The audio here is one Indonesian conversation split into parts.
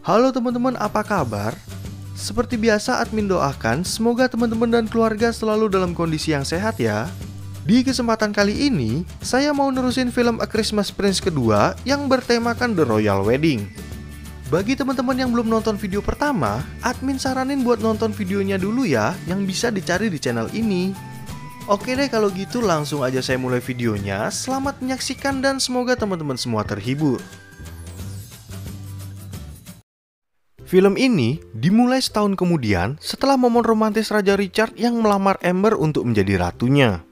Halo teman-teman, apa kabar? Seperti biasa, admin doakan semoga teman-teman dan keluarga selalu dalam kondisi yang sehat ya. Di kesempatan kali ini, saya mau nerusin film A Christmas Prince kedua yang bertemakan The Royal Wedding. Bagi teman-teman yang belum nonton video pertama, admin saranin buat nonton videonya dulu ya, yang bisa dicari di channel ini. Oke deh, kalau gitu langsung aja saya mulai videonya. Selamat menyaksikan dan semoga teman-teman semua terhibur. Film ini dimulai setahun kemudian setelah momen romantis Raja Richard yang melamar Amber untuk menjadi ratunya.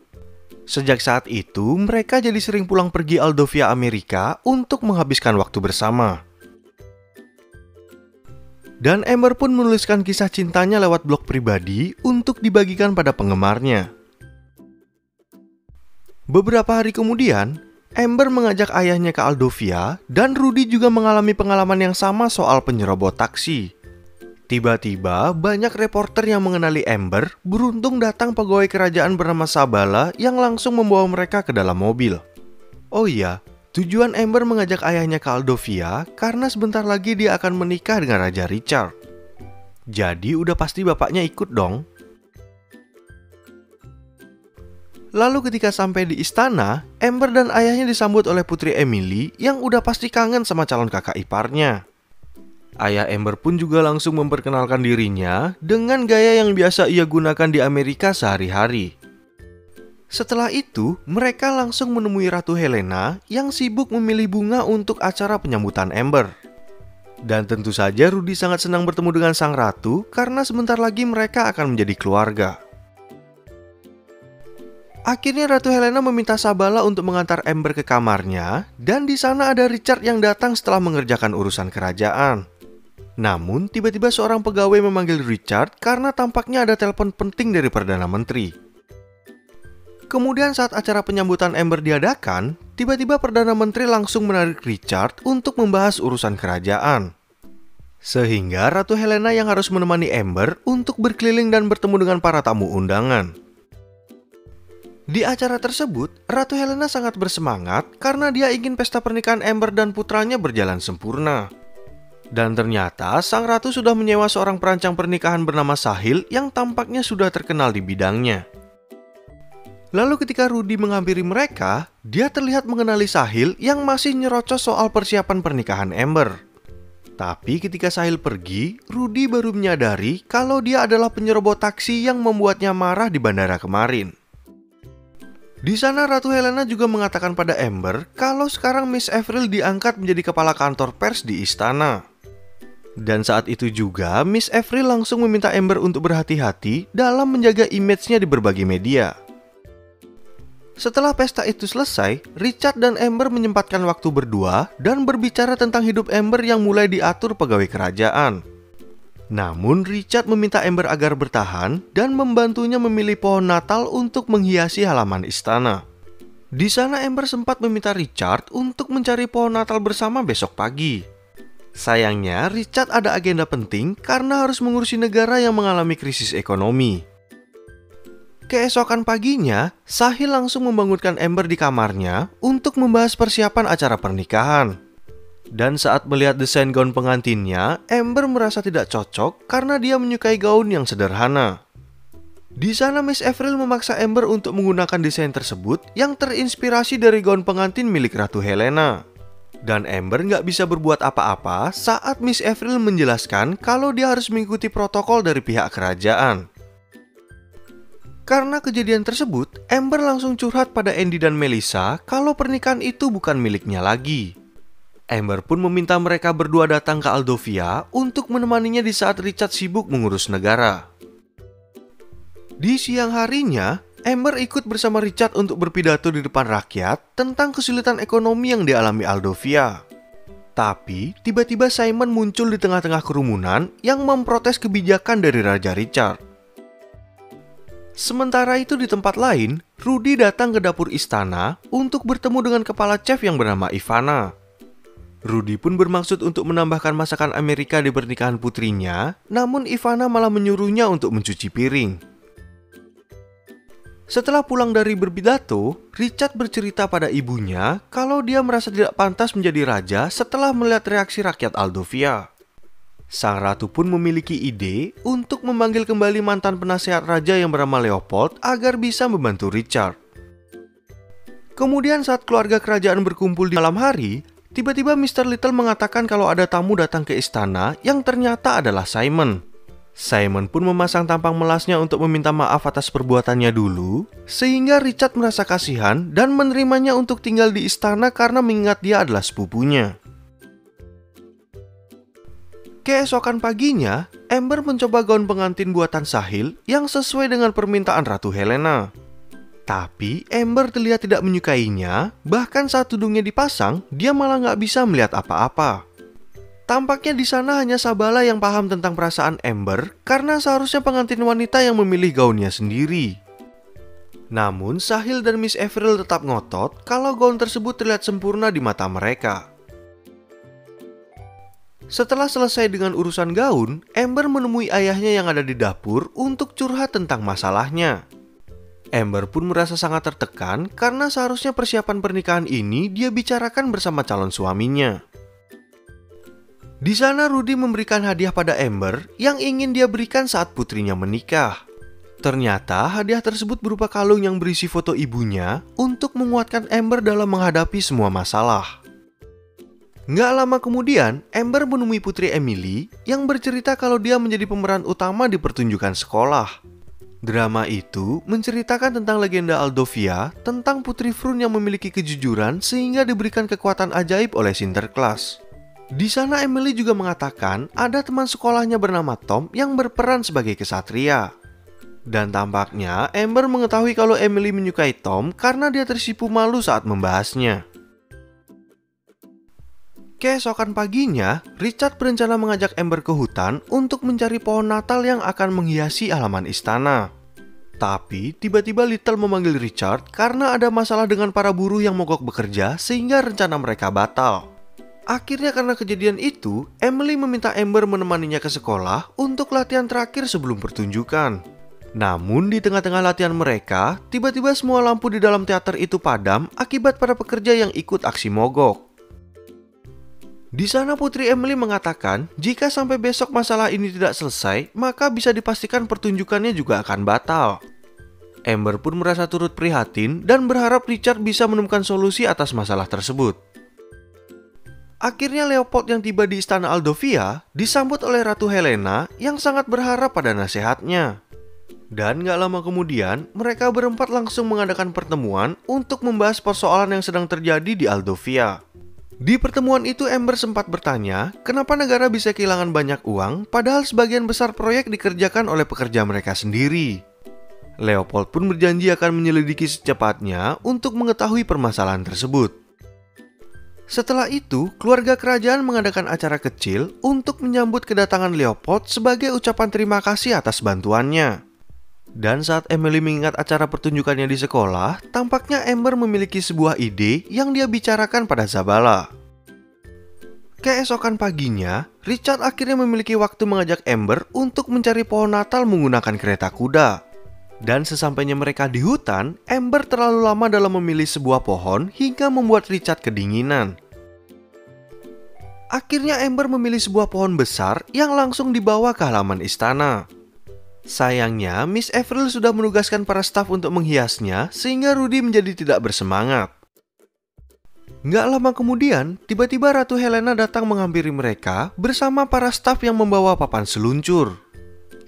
Sejak saat itu, mereka jadi sering pulang pergi Aldovia Amerika untuk menghabiskan waktu bersama. Dan Amber pun menuliskan kisah cintanya lewat blog pribadi untuk dibagikan pada penggemarnya. Beberapa hari kemudian, Amber mengajak ayahnya ke Aldovia dan Rudy juga mengalami pengalaman yang sama soal penyerobot taksi. Tiba-tiba, banyak reporter yang mengenali Amber beruntung datang pegawai kerajaan bernama Sabala yang langsung membawa mereka ke dalam mobil. Oh iya, tujuan Amber mengajak ayahnya ke Aldovia karena sebentar lagi dia akan menikah dengan Raja Richard. Jadi udah pasti bapaknya ikut dong. Lalu ketika sampai di istana, Amber dan ayahnya disambut oleh putri Emily yang udah pasti kangen sama calon kakak iparnya. Ayah Amber pun juga langsung memperkenalkan dirinya dengan gaya yang biasa ia gunakan di Amerika sehari-hari. Setelah itu, mereka langsung menemui Ratu Helena yang sibuk memilih bunga untuk acara penyambutan Amber. Dan tentu saja Rudy sangat senang bertemu dengan sang ratu karena sebentar lagi mereka akan menjadi keluarga. Akhirnya Ratu Helena meminta Sabala untuk mengantar Amber ke kamarnya, dan di sana ada Richard yang datang setelah mengerjakan urusan kerajaan. Namun, tiba-tiba seorang pegawai memanggil Richard karena tampaknya ada telepon penting dari Perdana Menteri. Kemudian saat acara penyambutan Amber diadakan, tiba-tiba Perdana Menteri langsung menarik Richard untuk membahas urusan kerajaan. Sehingga Ratu Helena yang harus menemani Amber untuk berkeliling dan bertemu dengan para tamu undangan. Di acara tersebut, Ratu Helena sangat bersemangat karena dia ingin pesta pernikahan Amber dan putranya berjalan sempurna. Dan ternyata sang ratu sudah menyewa seorang perancang pernikahan bernama Sahil yang tampaknya sudah terkenal di bidangnya. Lalu ketika Rudy menghampiri mereka, dia terlihat mengenali Sahil yang masih nyerocos soal persiapan pernikahan Amber. Tapi ketika Sahil pergi, Rudy baru menyadari kalau dia adalah penyerobot taksi yang membuatnya marah di bandara kemarin. Di sana Ratu Helena juga mengatakan pada Amber kalau sekarang Miss Avril diangkat menjadi kepala kantor pers di istana. Dan saat itu juga Miss Avril langsung meminta Amber untuk berhati-hati dalam menjaga image-nya di berbagai media. Setelah pesta itu selesai, Richard dan Amber menyempatkan waktu berdua dan berbicara tentang hidup Amber yang mulai diatur pegawai kerajaan. Namun Richard meminta Amber agar bertahan dan membantunya memilih pohon Natal untuk menghiasi halaman istana. Di sana Amber sempat meminta Richard untuk mencari pohon Natal bersama besok pagi. Sayangnya Richard ada agenda penting karena harus mengurusi negara yang mengalami krisis ekonomi. Keesokan paginya, Sahil langsung membangunkan Amber di kamarnya untuk membahas persiapan acara pernikahan. Dan saat melihat desain gaun pengantinnya, Amber merasa tidak cocok karena dia menyukai gaun yang sederhana. Di sana Miss Avril memaksa Amber untuk menggunakan desain tersebut yang terinspirasi dari gaun pengantin milik Ratu Helena. Dan Amber nggak bisa berbuat apa-apa saat Miss Avril menjelaskan kalau dia harus mengikuti protokol dari pihak kerajaan. Karena kejadian tersebut, Amber langsung curhat pada Andy dan Melissa kalau pernikahan itu bukan miliknya lagi. Amber pun meminta mereka berdua datang ke Aldovia untuk menemaninya di saat Richard sibuk mengurus negara. Di siang harinya, Amber ikut bersama Richard untuk berpidato di depan rakyat tentang kesulitan ekonomi yang dialami Aldovia. Tapi, tiba-tiba Simon muncul di tengah-tengah kerumunan yang memprotes kebijakan dari Raja Richard. Sementara itu di tempat lain, Rudy datang ke dapur istana untuk bertemu dengan kepala chef yang bernama Ivana. Rudy pun bermaksud untuk menambahkan masakan Amerika di pernikahan putrinya, namun Ivana malah menyuruhnya untuk mencuci piring. Setelah pulang dari berpidato, Richard bercerita pada ibunya kalau dia merasa tidak pantas menjadi raja setelah melihat reaksi rakyat Aldovia. Sang ratu pun memiliki ide untuk memanggil kembali mantan penasehat raja yang bernama Leopold agar bisa membantu Richard. Kemudian saat keluarga kerajaan berkumpul di malam hari, tiba-tiba Mr. Little mengatakan kalau ada tamu datang ke istana yang ternyata adalah Simon. Simon pun memasang tampang melasnya untuk meminta maaf atas perbuatannya dulu, sehingga Richard merasa kasihan dan menerimanya untuk tinggal di istana karena mengingat dia adalah sepupunya. Keesokan paginya, Amber mencoba gaun pengantin buatan Sahil yang sesuai dengan permintaan Ratu Helena. Tapi Amber terlihat tidak menyukainya, bahkan saat tudungnya dipasang, dia malah nggak bisa melihat apa-apa. Tampaknya di sana hanya Sabala yang paham tentang perasaan Amber, karena seharusnya pengantin wanita yang memilih gaunnya sendiri. Namun Sahil dan Miss Avril tetap ngotot kalau gaun tersebut terlihat sempurna di mata mereka. Setelah selesai dengan urusan gaun, Amber menemui ayahnya yang ada di dapur untuk curhat tentang masalahnya. Amber pun merasa sangat tertekan karena seharusnya persiapan pernikahan ini dia bicarakan bersama calon suaminya. Di sana Rudy memberikan hadiah pada Amber yang ingin dia berikan saat putrinya menikah. Ternyata hadiah tersebut berupa kalung yang berisi foto ibunya untuk menguatkan Amber dalam menghadapi semua masalah. Nggak lama kemudian, Amber menemui putri Emily yang bercerita kalau dia menjadi pemeran utama di pertunjukan sekolah. Drama itu menceritakan tentang legenda Aldovia tentang putri Frun yang memiliki kejujuran sehingga diberikan kekuatan ajaib oleh Sinterklas. Di sana Emily juga mengatakan ada teman sekolahnya bernama Tom yang berperan sebagai kesatria. Dan tampaknya Amber mengetahui kalau Emily menyukai Tom karena dia tersipu malu saat membahasnya. Keesokan paginya, Richard berencana mengajak Amber ke hutan untuk mencari pohon Natal yang akan menghiasi halaman istana. Tapi tiba-tiba Little memanggil Richard karena ada masalah dengan para buruh yang mogok bekerja sehingga rencana mereka batal. Akhirnya karena kejadian itu, Emily meminta Amber menemaninya ke sekolah untuk latihan terakhir sebelum pertunjukan. Namun di tengah-tengah latihan mereka, tiba-tiba semua lampu di dalam teater itu padam akibat para pekerja yang ikut aksi mogok. Di sana Putri Emily mengatakan jika sampai besok masalah ini tidak selesai, maka bisa dipastikan pertunjukannya juga akan batal. Amber pun merasa turut prihatin dan berharap Richard bisa menemukan solusi atas masalah tersebut. Akhirnya Leopold yang tiba di istana Aldovia disambut oleh Ratu Helena yang sangat berharap pada nasihatnya. Dan gak lama kemudian, mereka berempat langsung mengadakan pertemuan untuk membahas persoalan yang sedang terjadi di Aldovia. Di pertemuan itu Amber sempat bertanya kenapa negara bisa kehilangan banyak uang padahal sebagian besar proyek dikerjakan oleh pekerja mereka sendiri. Leopold pun berjanji akan menyelidiki secepatnya untuk mengetahui permasalahan tersebut. Setelah itu, keluarga kerajaan mengadakan acara kecil untuk menyambut kedatangan Leopold sebagai ucapan terima kasih atas bantuannya. Dan saat Emily mengingat acara pertunjukannya di sekolah, tampaknya Amber memiliki sebuah ide yang dia bicarakan pada Zabala. Keesokan paginya, Richard akhirnya memiliki waktu mengajak Amber untuk mencari pohon Natal menggunakan kereta kuda. Dan sesampainya mereka di hutan, Amber terlalu lama dalam memilih sebuah pohon hingga membuat Richard kedinginan. Akhirnya Amber memilih sebuah pohon besar yang langsung dibawa ke halaman istana. Sayangnya, Miss Avril sudah menugaskan para staf untuk menghiasnya sehingga Rudy menjadi tidak bersemangat. Nggak lama kemudian, tiba-tiba Ratu Helena datang menghampiri mereka bersama para staf yang membawa papan seluncur.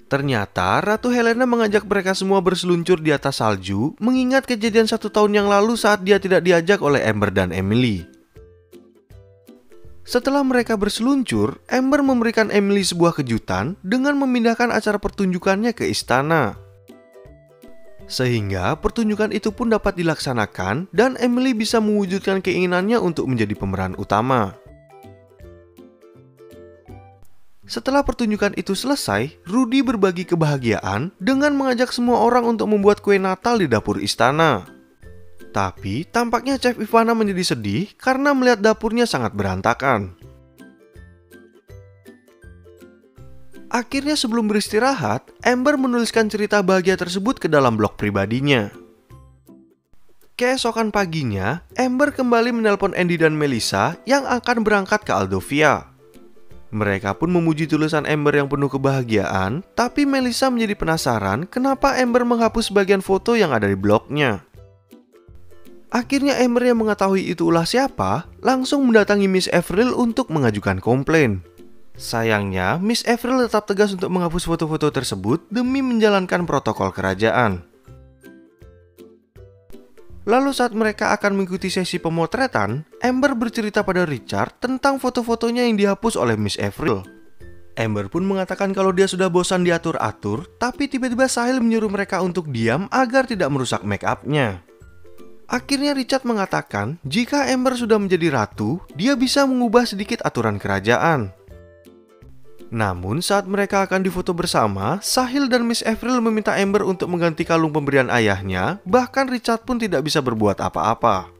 Ternyata Ratu Helena mengajak mereka semua berseluncur di atas salju mengingat kejadian 1 tahun yang lalu saat dia tidak diajak oleh Amber dan Emily. Setelah mereka berseluncur, Amber memberikan Emily sebuah kejutan dengan memindahkan acara pertunjukannya ke istana. Sehingga pertunjukan itu pun dapat dilaksanakan dan Emily bisa mewujudkan keinginannya untuk menjadi pemeran utama. Setelah pertunjukan itu selesai, Rudy berbagi kebahagiaan dengan mengajak semua orang untuk membuat kue Natal di dapur istana. Tapi tampaknya Chef Ivana menjadi sedih karena melihat dapurnya sangat berantakan. Akhirnya sebelum beristirahat, Amber menuliskan cerita bahagia tersebut ke dalam blog pribadinya. Keesokan paginya, Amber kembali menelpon Andy dan Melissa yang akan berangkat ke Aldovia. Mereka pun memuji tulisan Amber yang penuh kebahagiaan, tapi Melissa menjadi penasaran kenapa Amber menghapus bagian foto yang ada di blognya. Akhirnya Amber yang mengetahui itu ulah siapa, langsung mendatangi Miss Avril untuk mengajukan komplain. Sayangnya, Miss Avril tetap tegas untuk menghapus foto-foto tersebut demi menjalankan protokol kerajaan. Lalu saat mereka akan mengikuti sesi pemotretan, Amber bercerita pada Richard tentang foto-fotonya yang dihapus oleh Miss Avril. Amber pun mengatakan kalau dia sudah bosan diatur-atur, tapi tiba-tiba Sahil menyuruh mereka untuk diam agar tidak merusak make-upnya. Akhirnya Richard mengatakan jika Amber sudah menjadi ratu, dia bisa mengubah sedikit aturan kerajaan. Namun saat mereka akan difoto bersama, Sahil dan Miss Avril meminta Amber untuk mengganti kalung pemberian ayahnya, bahkan Richard pun tidak bisa berbuat apa-apa.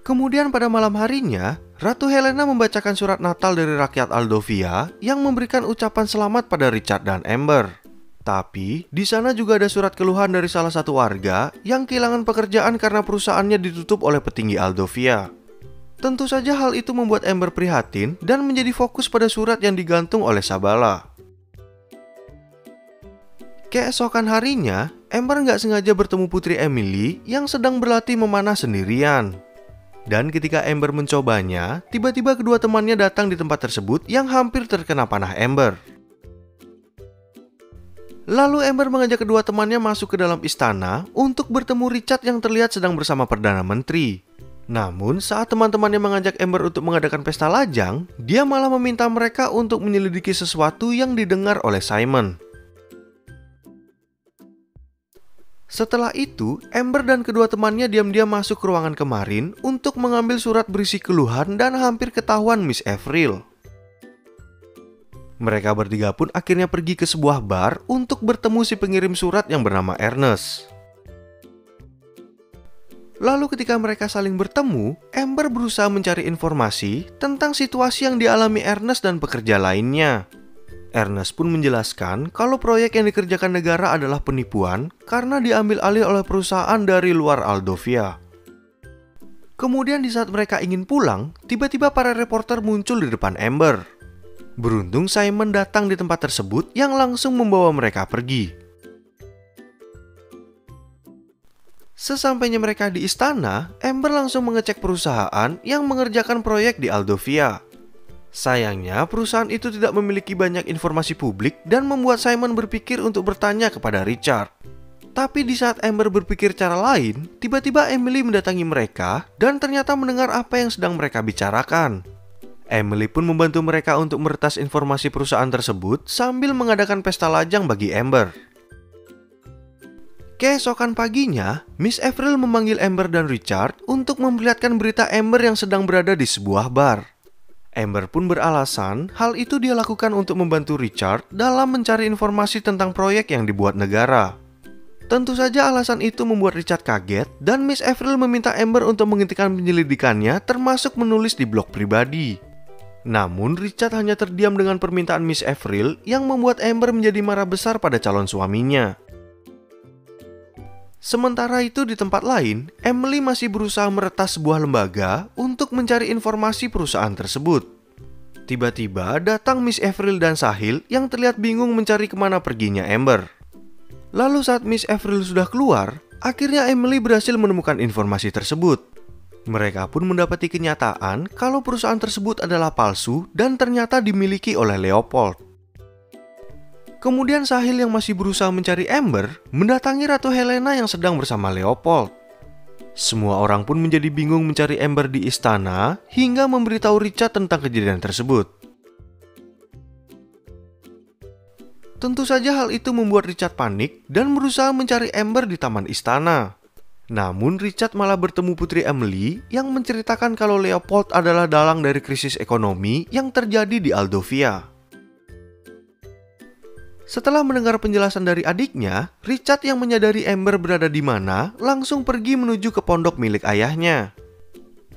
Kemudian pada malam harinya, Ratu Helena membacakan surat Natal dari rakyat Aldovia yang memberikan ucapan selamat pada Richard dan Amber. Tapi, di sana juga ada surat keluhan dari salah satu warga yang kehilangan pekerjaan karena perusahaannya ditutup oleh petinggi Aldovia. Tentu saja hal itu membuat Amber prihatin dan menjadi fokus pada surat yang digantung oleh Sabala. Keesokan harinya, Amber nggak sengaja bertemu Putri Emily yang sedang berlatih memanah sendirian. Dan ketika Amber mencobanya, tiba-tiba kedua temannya datang di tempat tersebut yang hampir terkena panah Amber. Lalu Amber mengajak kedua temannya masuk ke dalam istana untuk bertemu Richard yang terlihat sedang bersama Perdana Menteri. Namun saat teman-temannya mengajak Amber untuk mengadakan pesta lajang, dia malah meminta mereka untuk menyelidiki sesuatu yang didengar oleh Simon. Setelah itu, Amber dan kedua temannya diam-diam masuk ke ruangan kemarin untuk mengambil surat berisi keluhan dan hampir ketahuan Miss Avril. Mereka bertiga pun akhirnya pergi ke sebuah bar untuk bertemu si pengirim surat yang bernama Ernest. Lalu ketika mereka saling bertemu, Amber berusaha mencari informasi tentang situasi yang dialami Ernest dan pekerja lainnya. Ernest pun menjelaskan kalau proyek yang dikerjakan negara adalah penipuan karena diambil alih oleh perusahaan dari luar Aldovia. Kemudian di saat mereka ingin pulang, tiba-tiba para reporter muncul di depan Amber. Beruntung Simon datang di tempat tersebut yang langsung membawa mereka pergi. Sesampainya mereka di istana, Amber langsung mengecek perusahaan yang mengerjakan proyek di Aldovia. Sayangnya, perusahaan itu tidak memiliki banyak informasi publik dan membuat Simon berpikir untuk bertanya kepada Richard. Tapi di saat Amber berpikir cara lain, tiba-tiba Emily mendatangi mereka dan ternyata mendengar apa yang sedang mereka bicarakan. Emily pun membantu mereka untuk meretas informasi perusahaan tersebut sambil mengadakan pesta lajang bagi Amber. Keesokan paginya, Miss Avril memanggil Amber dan Richard untuk memperlihatkan berita Amber yang sedang berada di sebuah bar. Amber pun beralasan hal itu dia lakukan untuk membantu Richard dalam mencari informasi tentang proyek yang dibuat negara. Tentu saja alasan itu membuat Richard kaget dan Miss Avril meminta Amber untuk menghentikan penyelidikannya termasuk menulis di blog pribadi. Namun Richard hanya terdiam dengan permintaan Miss Avril yang membuat Amber menjadi marah besar pada calon suaminya. Sementara itu di tempat lain, Emily masih berusaha meretas sebuah lembaga untuk mencari informasi perusahaan tersebut. Tiba-tiba datang Miss Avril dan Sahil yang terlihat bingung mencari kemana perginya Amber. Lalu saat Miss Avril sudah keluar, akhirnya Emily berhasil menemukan informasi tersebut. Mereka pun mendapati kenyataan kalau perusahaan tersebut adalah palsu dan ternyata dimiliki oleh Leopold. Kemudian Sahil yang masih berusaha mencari Amber mendatangi Ratu Helena yang sedang bersama Leopold. Semua orang pun menjadi bingung mencari Amber di istana hingga memberitahu Richard tentang kejadian tersebut. Tentu saja hal itu membuat Richard panik dan berusaha mencari Amber di taman istana. Namun Richard malah bertemu Putri Emily yang menceritakan kalau Leopold adalah dalang dari krisis ekonomi yang terjadi di Aldovia. Setelah mendengar penjelasan dari adiknya, Richard yang menyadari Amber berada di mana langsung pergi menuju ke pondok milik ayahnya.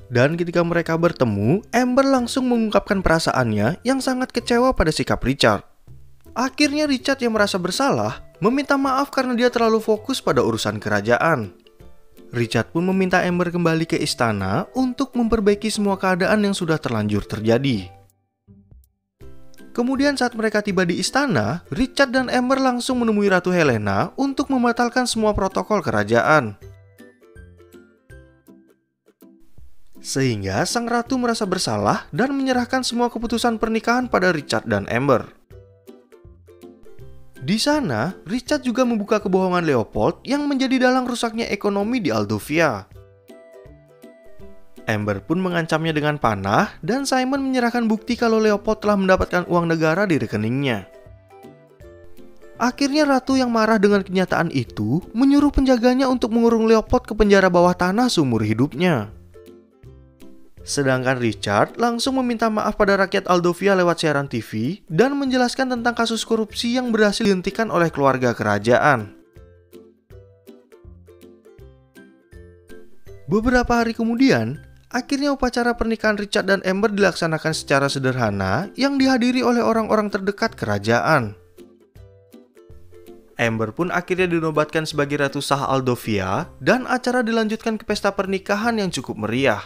Dan ketika mereka bertemu, Amber langsung mengungkapkan perasaannya yang sangat kecewa pada sikap Richard. Akhirnya Richard yang merasa bersalah meminta maaf karena dia terlalu fokus pada urusan kerajaan. Richard pun meminta Amber kembali ke istana untuk memperbaiki semua keadaan yang sudah terlanjur terjadi. Kemudian saat mereka tiba di istana, Richard dan Amber langsung menemui Ratu Helena untuk membatalkan semua protokol kerajaan. Sehingga sang ratu merasa bersalah dan menyerahkan semua keputusan pernikahan pada Richard dan Amber. Di sana, Richard juga membuka kebohongan Leopold yang menjadi dalang rusaknya ekonomi di Aldovia. Amber pun mengancamnya dengan panah dan Simon menyerahkan bukti kalau Leopold telah mendapatkan uang negara di rekeningnya. Akhirnya ratu yang marah dengan kenyataan itu menyuruh penjaganya untuk mengurung Leopold ke penjara bawah tanah seumur hidupnya. Sedangkan Richard langsung meminta maaf pada rakyat Aldovia lewat siaran TV dan menjelaskan tentang kasus korupsi yang berhasil dihentikan oleh keluarga kerajaan. Beberapa hari kemudian, akhirnya upacara pernikahan Richard dan Amber dilaksanakan secara sederhana yang dihadiri oleh orang-orang terdekat kerajaan. Amber pun akhirnya dinobatkan sebagai Ratu Sah Aldovia dan acara dilanjutkan ke pesta pernikahan yang cukup meriah.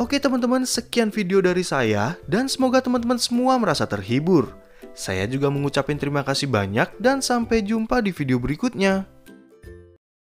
Oke teman-teman, sekian video dari saya dan semoga teman-teman semua merasa terhibur. Saya juga mengucapkan terima kasih banyak dan sampai jumpa di video berikutnya.